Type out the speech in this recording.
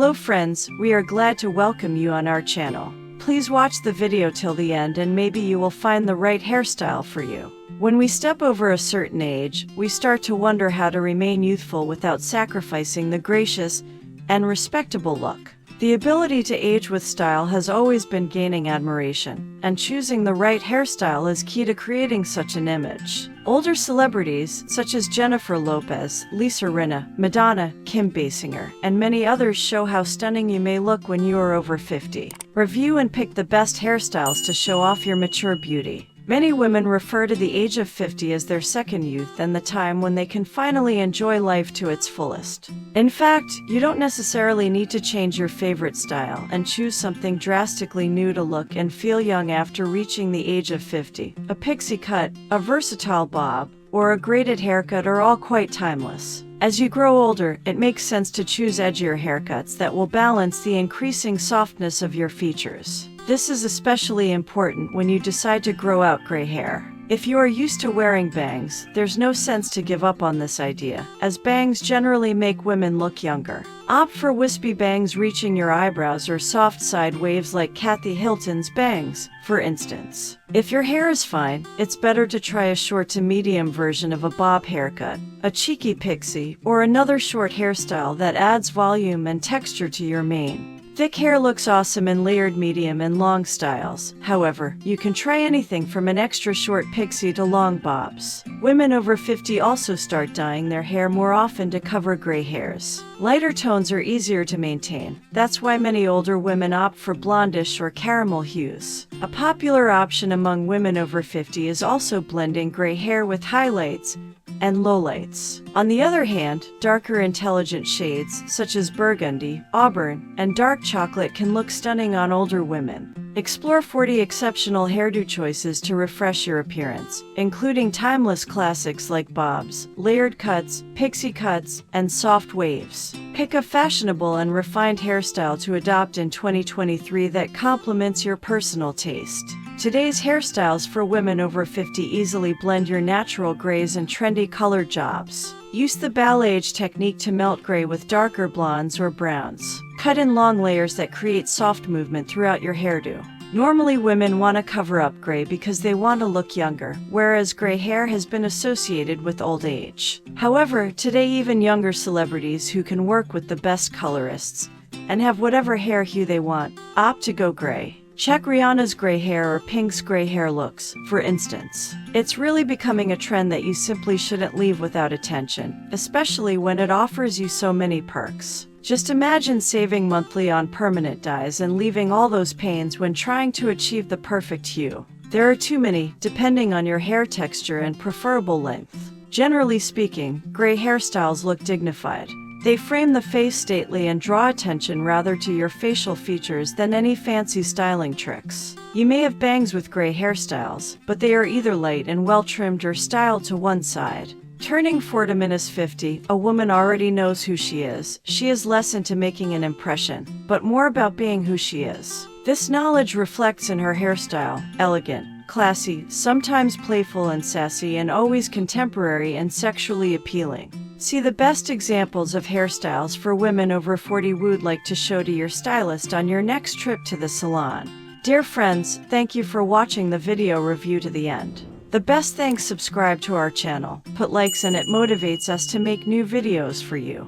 Hello friends, we are glad to welcome you on our channel. Please watch the video till the end and maybe you will find the right hairstyle for you. When we step over a certain age, we start to wonder how to remain youthful without sacrificing the gracious and respectable look. The ability to age with style has always been gaining admiration, and choosing the right hairstyle is key to creating such an image. Older celebrities, such as Jennifer Lopez, Lisa Rinna, Madonna, Kim Basinger, and many others show how stunning you may look when you are over 50. Review and pick the best hairstyles to show off your mature beauty. Many women refer to the age of 50 as their second youth and the time when they can finally enjoy life to its fullest. In fact, you don't necessarily need to change your favorite style and choose something drastically new to look and feel young after reaching the age of 50. A pixie cut, a versatile bob, or a braided haircut are all quite timeless. As you grow older, it makes sense to choose edgier haircuts that will balance the increasing softness of your features. This is especially important when you decide to grow out gray hair. If you are used to wearing bangs, there's no sense to give up on this idea, as bangs generally make women look younger. Opt for wispy bangs reaching your eyebrows or soft side waves like Kathy Hilton's bangs, for instance. If your hair is fine, it's better to try a short to medium version of a bob haircut, a cheeky pixie, or another short hairstyle that adds volume and texture to your mane. Thick hair looks awesome in layered medium and long styles. However, you can try anything from an extra short pixie to long bobs. Women over 50 also start dyeing their hair more often to cover gray hairs. Lighter tones are easier to maintain. That's why many older women opt for blondish or caramel hues. A popular option among women over 50 is also blending gray hair with highlights and lowlights. On the other hand, darker intelligent shades such as burgundy, auburn, and dark chocolate can look stunning on older women. Explore 40 exceptional hairdo choices to refresh your appearance, including timeless classics like bobs, layered cuts, pixie cuts, and soft waves. Pick a fashionable and refined hairstyle to adopt in 2023 that complements your personal taste. Today's hairstyles for women over 50 easily blend your natural grays and trendy colored jobs. Use the balayage technique to melt gray with darker blondes or browns. Cut in long layers that create soft movement throughout your hairdo. Normally women want to cover up gray because they want to look younger, whereas gray hair has been associated with old age. However, today even younger celebrities who can work with the best colorists and have whatever hair hue they want, opt to go gray. Check Rihanna's gray hair or Pink's gray hair looks, for instance. It's really becoming a trend that you simply shouldn't leave without attention, especially when it offers you so many perks. Just imagine saving monthly on permanent dyes and leaving all those pains when trying to achieve the perfect hue. There are too many, depending on your hair texture and preferable length. Generally speaking, gray hairstyles look dignified. They frame the face stately and draw attention rather to your facial features than any fancy styling tricks. You may have bangs with gray hairstyles, but they are either light and well-trimmed or styled to one side. Turning 40 a woman already knows who she is. She is less into making an impression, but more about being who she is. This knowledge reflects in her hairstyle: elegant, classy, sometimes playful and sassy, and always contemporary and sexually appealing. See the best examples of hairstyles for women over 40 would like to show to your stylist on your next trip to the salon. Dear friends, thank you for watching the video review to the end. The best thanks: subscribe to our channel, put likes, and it motivates us to make new videos for you.